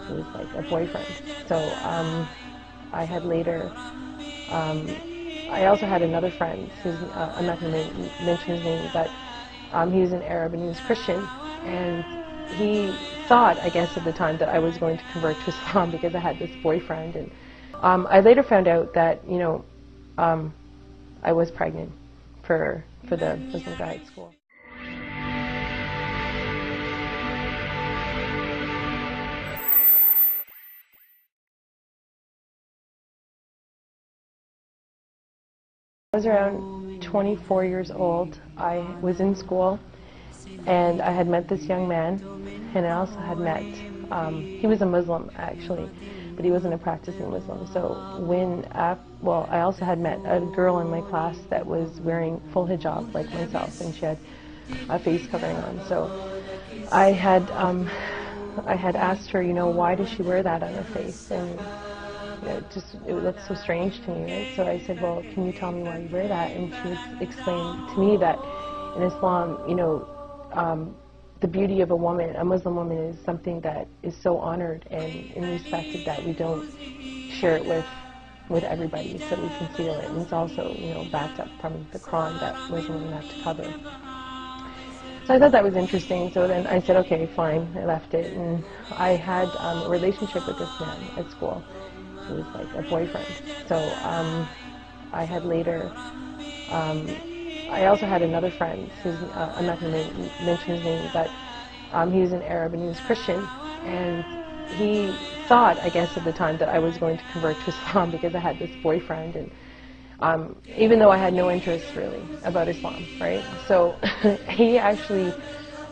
It was like a boyfriend. So I had later, I also had another friend, I'm not going to mention his name, but he was an Arab and he was Christian, and he thought, I guess at the time, that I was going to convert to Islam because I had this boyfriend. And I later found out that, I was pregnant for the Muslim guy at school. I was around 24 years old. I was in school, and I had met this young man, and I also had met, he was a Muslim actually, but he wasn't a practicing Muslim. So I also had met a girl in my class that was wearing full hijab like myself, and she had a face covering on. So I had asked her, why does she wear that on her face? And it looked so strange to me, right? So I said, well, can you tell me why you wear that? And she explained to me that in Islam, the beauty of a woman, a Muslim woman, is something that is so honored and respected that we don't share it with everybody, so we conceal it. And it's also, backed up from the Quran that Muslim women have to cover. So I thought that was interesting. So then I said, okay, fine. I left it, and I had a relationship with this man at school. It was like a boyfriend. So I had later, I also had another friend, I'm not going to mention his name, but he was an Arab and he was Christian, and he thought, I guess at the time, that I was going to convert to Islam because I had this boyfriend, and even though I had no interest really about Islam, right? So he actually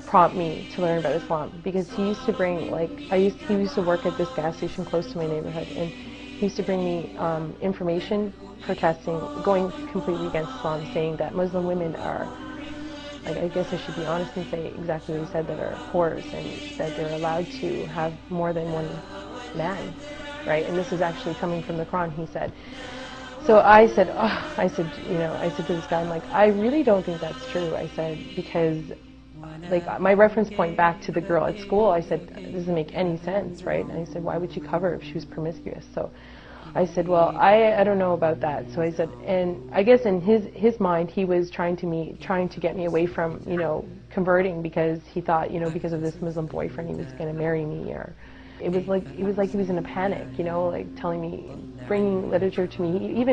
prompted me to learn about Islam, because he used to bring, he used to work at this gas station close to my neighborhood, and he used to bring me information protesting, going completely against Islam, saying that Muslim women are, I guess I should be honest and say exactly what he said, that are whores, and that they're allowed to have more than one man, right? And this is actually coming from the Quran, he said. So I said, I said to this guy, I'm like, I really don't think that's true. I said, because my reference point back to the girl at school, I said, it doesn't make any sense, right? And I said, why would she cover if she was promiscuous? So I said, well, I don't know about that. So I said, and I guess in his mind, he was trying to get me away from, converting, because he thought, because of this Muslim boyfriend, he was going to marry me, or it was like he was in a panic, telling me, bringing literature to me.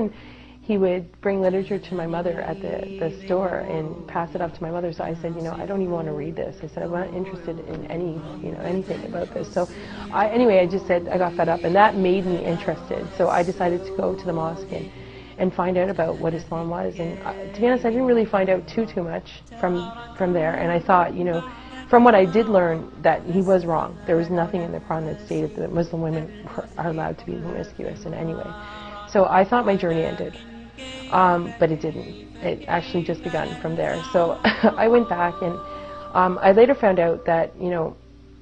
He would bring literature to my mother at the store and pass it up to my mother. So I said, I don't even want to read this. I said, I'm not interested in anything about this. So anyway, I just said, I got fed up, and that made me interested. So I decided to go to the mosque and find out about what Islam was. And to be honest, I didn't really find out too much from there. And I thought, from what I did learn, that he was wrong. There was nothing in the Quran that stated that Muslim women are allowed to be promiscuous in any way. So I thought my journey ended. But it didn't. It actually just begun from there. So I went back, and I later found out that,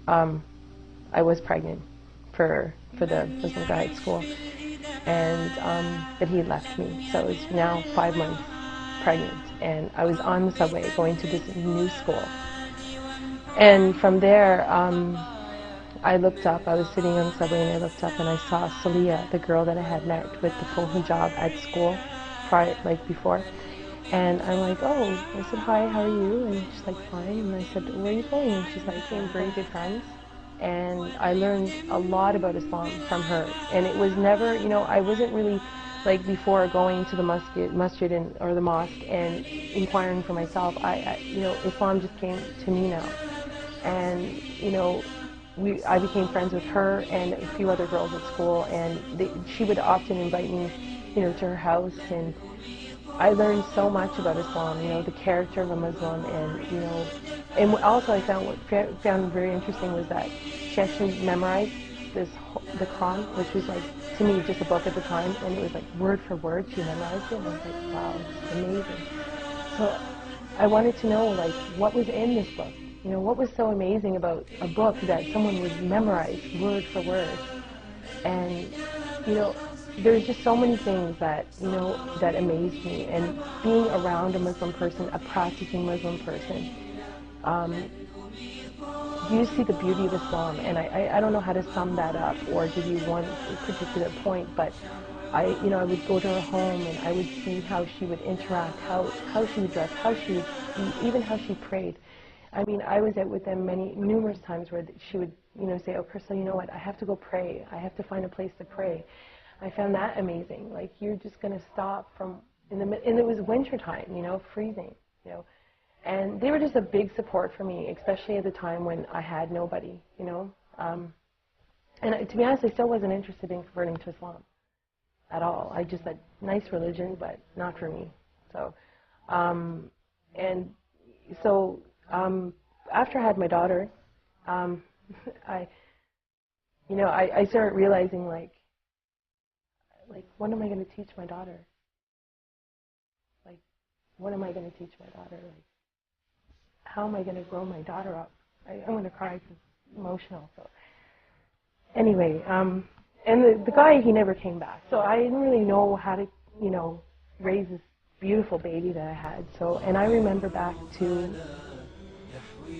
I was pregnant for the Muslim guy at school, and that he had left me. So I was now 5 months pregnant, and I was on the subway going to this new school. And from there, I looked up. I was sitting on the subway, and I looked up, and I saw Salia, the girl that I had met with the full hijab at school, before. And I'm like, oh, I said, hi, how are you? And she's like, fine. And I said, where are you going? And she's like, we're very good friends. And I learned a lot about Islam from her. And it was never, I wasn't really, before going to the masjid or the mosque and inquiring for myself. Islam just came to me now. And, I became friends with her and a few other girls at school, and she would often invite me, to her house, and I learned so much about Islam, the character of a Muslim, and also I found very interesting was that she actually memorized the Quran, which was to me just a book at the time, and it was word for word she memorized it, and I was like, wow, it's amazing. So I wanted to know what was in this book. What was so amazing about a book that someone would memorize word for word? And, there's just so many things that, that amazed me. And being around a Muslim person, a practicing Muslim person, do you see the beauty of Islam? And I don't know how to sum that up or give you one particular point, but I would go to her home and I would see how she would interact, how she would dress, how she would speak, even how she prayed. I mean, I was out with them numerous times where she would, say, "Oh, Crystal, you know what? I have to go pray. I have to find a place to pray." I found that amazing. Like, you're just going to stop and it was winter time, freezing, And they were just a big support for me, especially at the time when I had nobody, to be honest, I still wasn't interested in converting to Islam at all. I just said, nice religion, but not for me. So, after I had my daughter, I started realizing, like, what am I going to teach my daughter? Like, what am I going to teach my daughter? Like, how am I going to grow my daughter up? I'm going to cry because it's emotional. So, anyway, and the guy, he never came back. So I didn't really know how to, raise this beautiful baby that I had. So, and I remember back to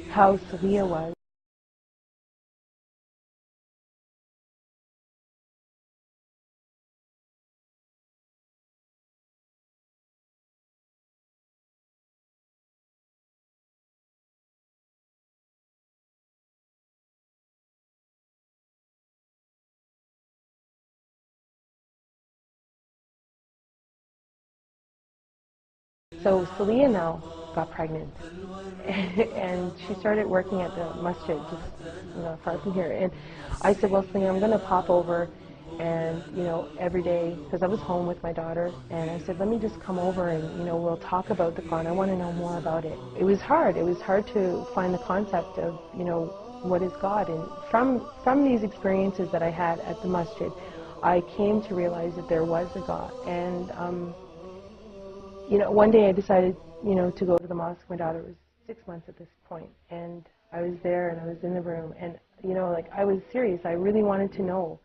how Salia was. So Salia now got pregnant, and she started working at the masjid, just far from here. And I said, well, Salia, I'm going to pop over, and every day, because I was home with my daughter, and I said, let me just come over and we'll talk about the Quran. I want to know more about it. It was hard. It was hard to find the concept of what is God. And from these experiences that I had at the masjid, I came to realize that there was a God. And one day I decided, to go to the mosque. My daughter was 6 months at this point, and I was there, and I was in the room, and, I was serious. I really wanted to know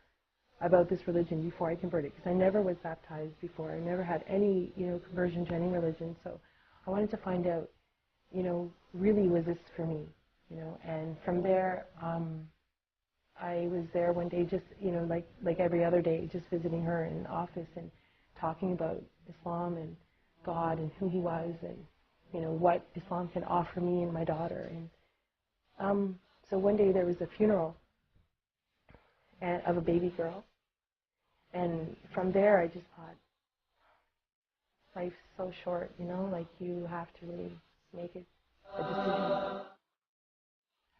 about this religion before I converted, because I never was baptized before. I never had any, conversion to any religion, so I wanted to find out, really, was this for me, and from there, I was there one day just, like every other day, just visiting her in the office and talking about Islam and God and who He was, and what Islam can offer me and my daughter. And so one day there was a funeral of a baby girl, and from there I just thought, life's so short, like you have to really make it a decision.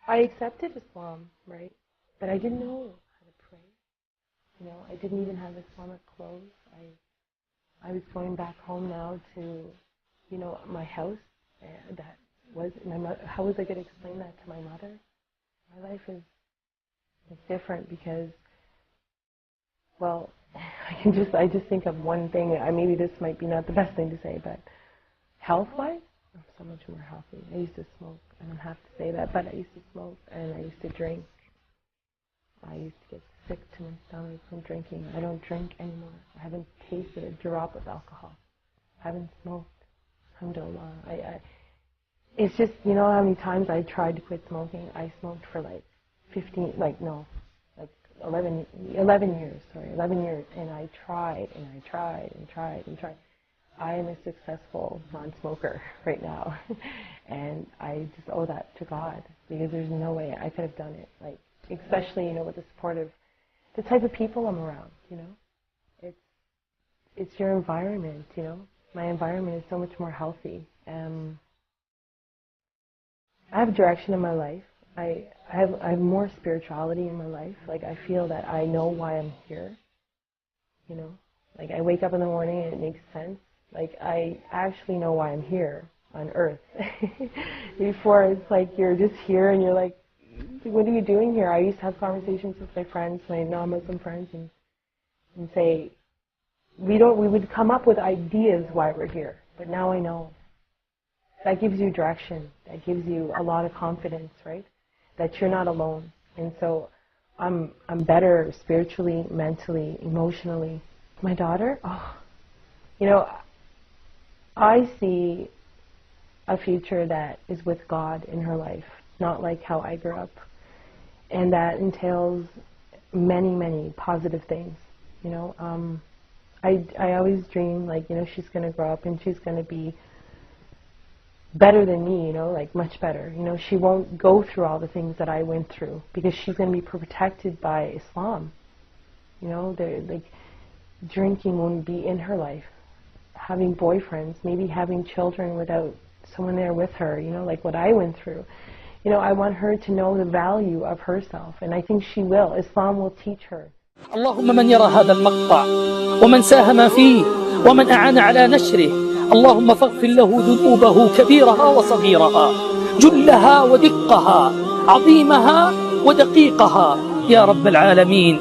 I accepted Islam, right, but I didn't know how to pray. I didn't even have Islamic clothes. I was going back home now to, my house. That was my mother. How was I going to explain that to my mother? My life is different because, well, I just think of one thing. Maybe this might be not the best thing to say, but health-wise, I'm so much more healthy. I used to smoke. I don't have to say that, but I used to smoke and I used to drink. I used to get sick to my stomach from drinking. I don't drink anymore. I haven't tasted a drop of alcohol. I haven't smoked. Alhamdulillah. It's just, how many times I tried to quit smoking? I smoked for 11 years, and I tried, and I tried, and tried, and tried. I am a successful non-smoker right now, and I just owe that to God, because there's no way I could have done it, especially, with the support of the type of people I'm around, It's your environment, My environment is so much more healthy. I have direction in my life. I have more spirituality in my life. I feel that I know why I'm here, I wake up in the morning and it makes sense. I actually know why I'm here on earth. Before, it's you're just here and you're like, what are you doing here? I used to have conversations with my friends, my non-Muslim friends, and say, we would come up with ideas why we're here, but now I know. That gives you direction. That gives you a lot of confidence, right? That you're not alone. And so I'm better spiritually, mentally, emotionally. My daughter, I see a future that is with God in her life. not like how I grew up. And that entails many, many positive things. You know, I always dream, like, you know, she's going to grow up and she's going to be better than me, you know, like much better. You know, she won't go through all the things that I went through because she's going to be protected by Islam. You know, like, drinking won't be in her life. Having boyfriends, maybe having children without someone there with her, you know, like what I went through. You know, I want her to know the value of herself, and I think she will. Islam will teach her. اللهم من يرى هذا المقطع ومن ساهم فيه ومن أعان على نشره، اللهم فاغفر له ذنوبه كبيرها وصغيرها، جلها ودقها، عظيمها ودقيقها، يا رب العالمين.